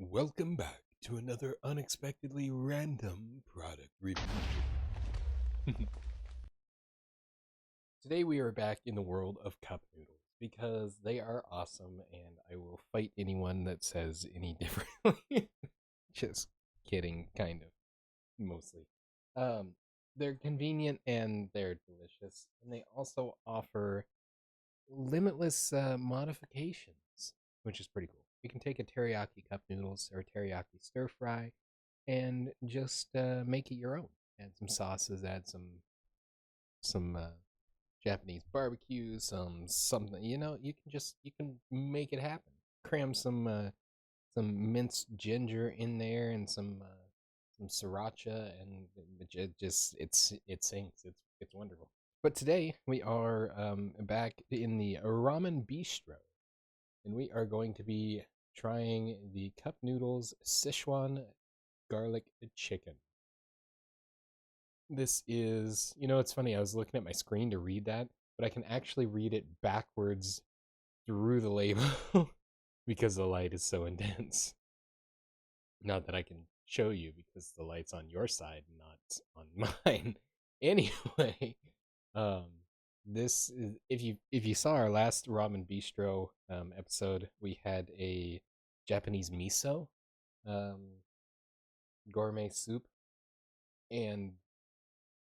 Welcome back to another unexpectedly random product review. Today we are back in the world of cup noodles because they are awesome and I will fight anyone that says any differently. Just kidding, kind of, mostly. Um, they're convenient and they're delicious, and they also offer limitless modifications, which is pretty cool. You can take a teriyaki cup noodles or a teriyaki stir fry and just make it your own. Add some sauces, add some Japanese barbecue, some something. You can make it happen. Cram some minced ginger in there and some sriracha, and it sings. It's wonderful. But today we are back in the Ramen Bistro, and we are going to be trying the cup noodles Sichuan garlic chicken. This is, it's funny. I was looking at my screen to read that, but I can actually read it backwards through the label because the light is so intense. Not that I can show you because the light's on your side, not on mine. Anyway, um, this is if you saw our last Ramen Bistro episode, we had a Japanese miso um, gourmet soup, and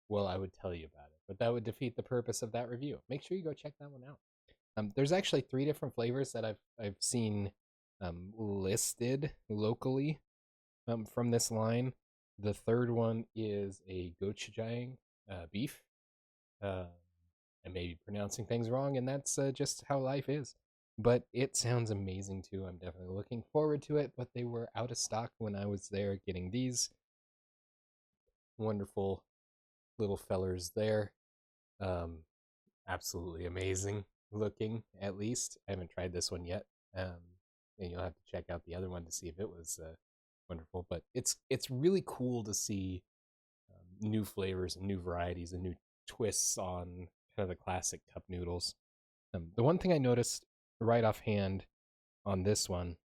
well, I would tell you about it, but that would defeat the purpose of that review. Make sure you go check that one out. There's actually three different flavors that I've seen listed locally from this line. The third one is a gochujang beef. Uh, I may be pronouncing things wrong, and that's just how life is. But it sounds amazing too. I'm definitely looking forward to it. But they were out of stock when I was there getting these wonderful little fellers there. Um, Absolutely amazing looking, at least. I haven't tried this one yet. And you'll have to check out the other one to see if it was wonderful. But it's really cool to see new flavors and new varieties and new twists on kind of the classic cup noodles. The one thing I noticed right offhand on this one,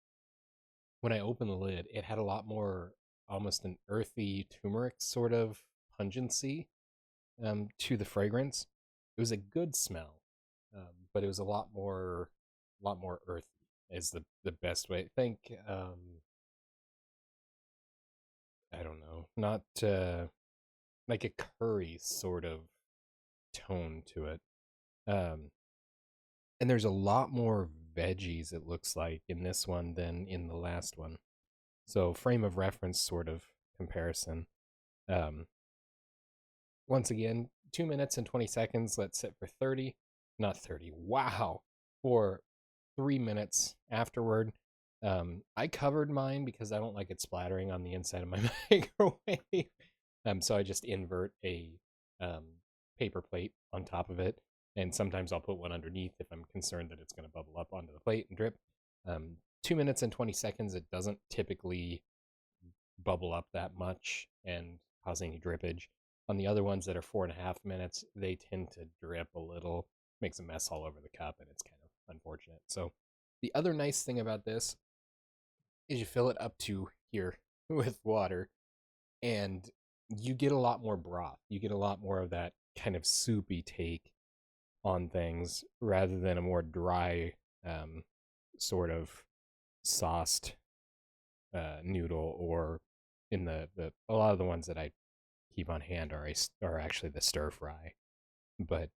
when I opened the lid, it had a lot more almost an earthy turmeric sort of pungency to the fragrance. It was a good smell, but it was a lot more earthy. Is the best way. I think I don't know, not like a curry sort of tone to it. Um, and there's a lot more veggies, it looks like, in this one than in the last one. So frame of reference sort of comparison. Um, Once again, 2 minutes and 20 seconds. Let's sit for 30, not 30. Wow, for 3 minutes afterward. I covered mine because I don't like it splattering on the inside of my microwave. So I just invert a um, paper plate on top of it, and sometimes I'll put one underneath if I'm concerned that it's going to bubble up onto the plate and drip. 2 minutes and 20 seconds. It doesn't typically bubble up that much and cause any drippage. On the other ones that are 4.5 minutes, they tend to drip a little, makes a mess all over the cup, and it's kind of unfortunate. So the other nice thing about this is you fill it up to here with water, and you get a lot more broth. You get a lot more of that kind of soupy take on things rather than a more dry sort of sauced noodle, or in the a lot of the ones that I keep on hand are actually the stir fry, but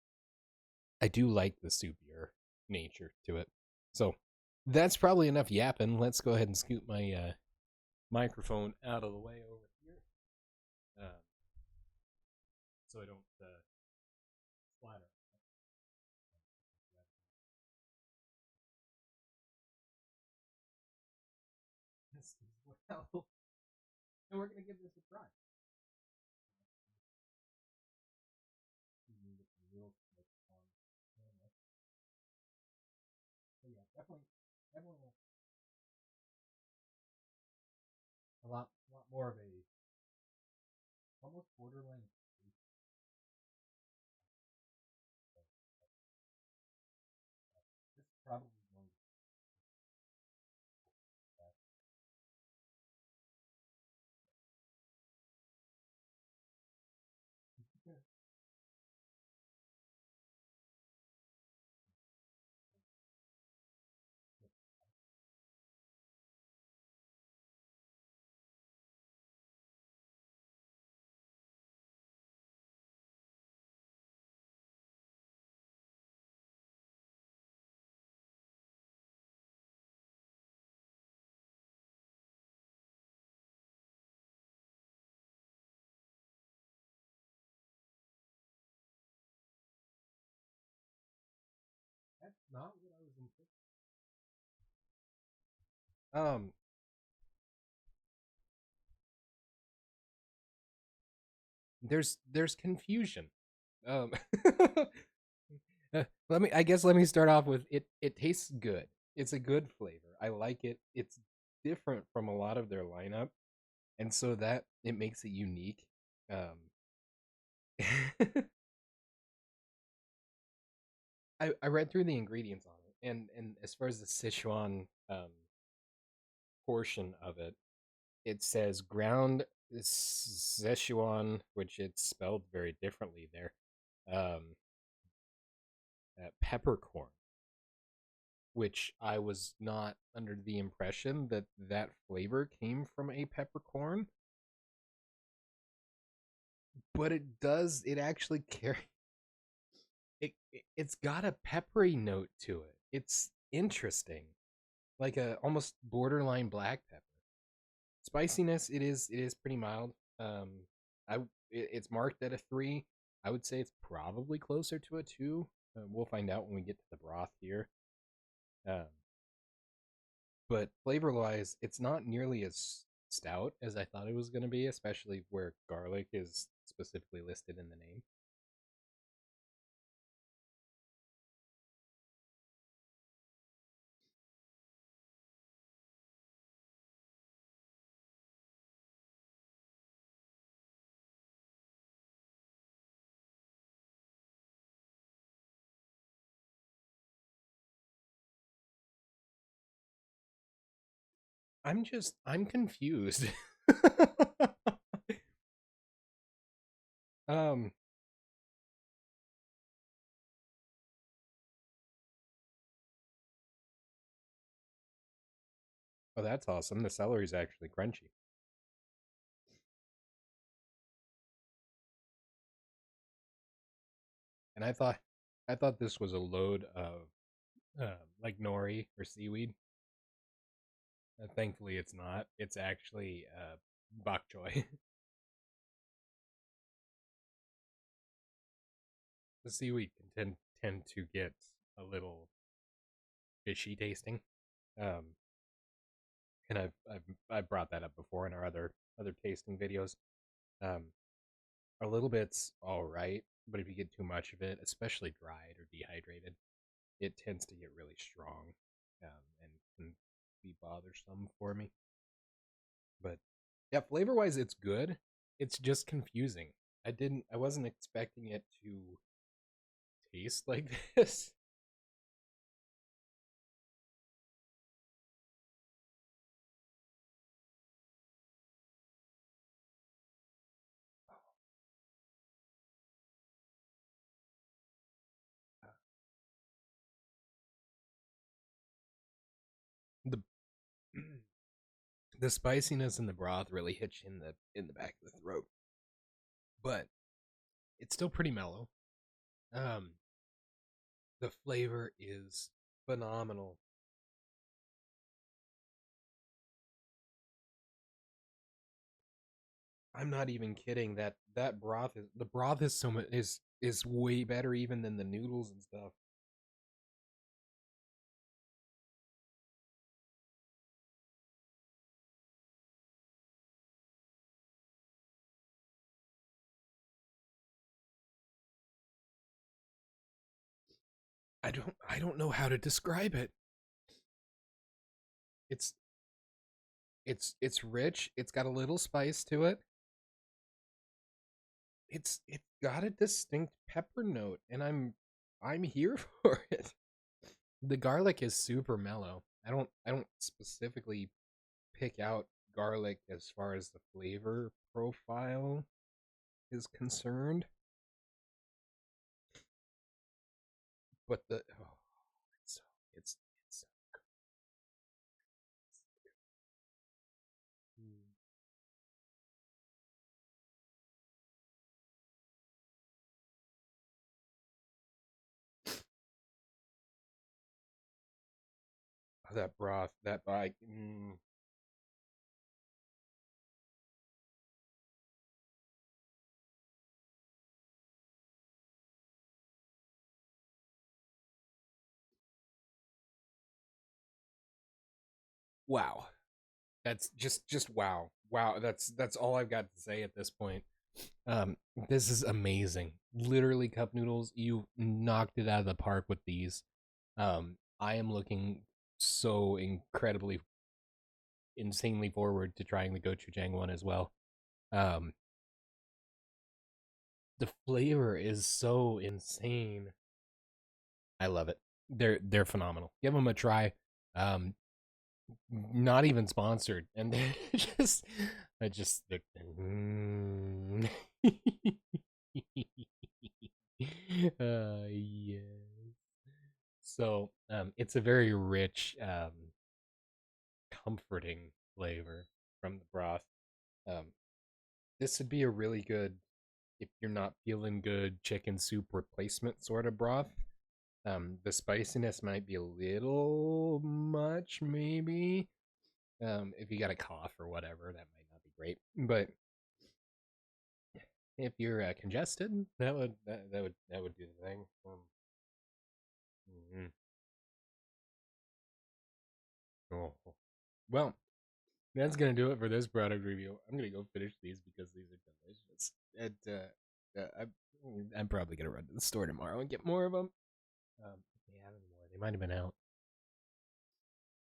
I do like the soupier nature to it. So that's probably enough yapping. Let's go ahead and scoot my microphone out of the way over here, uh, so I don't splatter. This as well, and we're gonna give this a try. So yeah, definitely a lot more of a almost borderline. This is probably going to not what I was anticipating. Um, there's confusion. Um, let me start off with it. It tastes good. It's a good flavor. I like it. It's different from a lot of their lineup, and so that it makes it unique. Um, I read through the ingredients on it, and as far as the Sichuan portion of it, it says ground Sichuan, which it's spelled very differently there. Um, Peppercorn, which I was not under the impression that that flavor came from a peppercorn, but it does. It actually carry it's got a peppery note to it. It's interesting, like a almost borderline black pepper. Spiciness, it is pretty mild. I it's marked at a 3. I would say it's probably closer to a 2. We'll find out when we get to the broth here. Um, but flavor wise, it's not nearly as stout as I thought it was going to be, especially where garlic is specifically listed in the name. I'm confused. um, oh, that's awesome. The celery's actually crunchy, and I thought this was a load of like nori or seaweed. Thankfully, it's not. It's actually bok choy. The seaweed can tend to get a little fishy tasting. Um, and I've brought that up before in our other tasting videos. Um, a little bit's all right, but if you get too much of it, especially dried or dehydrated, it tends to get really strong, and can be bothersome for me. But yeah, flavor wise, it's good. It's just confusing. I wasn't expecting it to taste like this. The the spiciness in the broth really hits you in the back of the throat, but it's still pretty mellow. Um, the flavor is phenomenal. I'm not even kidding. That broth is the broth is so much is way better even than the noodles and stuff. I don't know how to describe it. It's it's rich. It's got a little spice to it. It's got a distinct pepper note, and I'm here for it. The garlic is super mellow. I don't specifically pick out garlic as far as the flavor profile is concerned, but the oh, it's so it's so good. That broth, that like Wow. That's just wow. Wow, that's all I've got to say at this point. Um, this is amazing. Literally, cup noodles, you knocked it out of the park with these. I am looking so incredibly, insanely forward to trying the gochujang one as well. Um, the flavor is so insane. I love it. They're phenomenal. Give them a try. Um, not even sponsored, and they're just, I just the. Yes. So, it's a very rich, comforting flavor from the broth. Um, this would be a really good if you're not feeling good chicken soup replacement sort of broth. The spiciness might be a little much, maybe. If you got a cough or whatever, that might not be great. But if you're congested, that would do the thing. Mhm. Oh. Well, that's gonna do it for this product review. I'm gonna go finish these because these are delicious. And I'm probably gonna run to the store tomorrow and get more of them. If they have any more, they might have been out.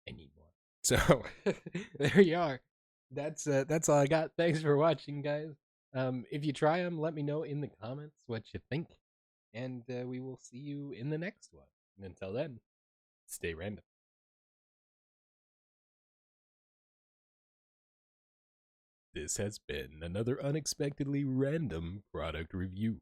I need more. So there you are. That's all I got. Thanks for watching, guys. If you try them, let me know in the comments what you think, and we will see you in the next one. And until then, stay random. This has been another unexpectedly random product review.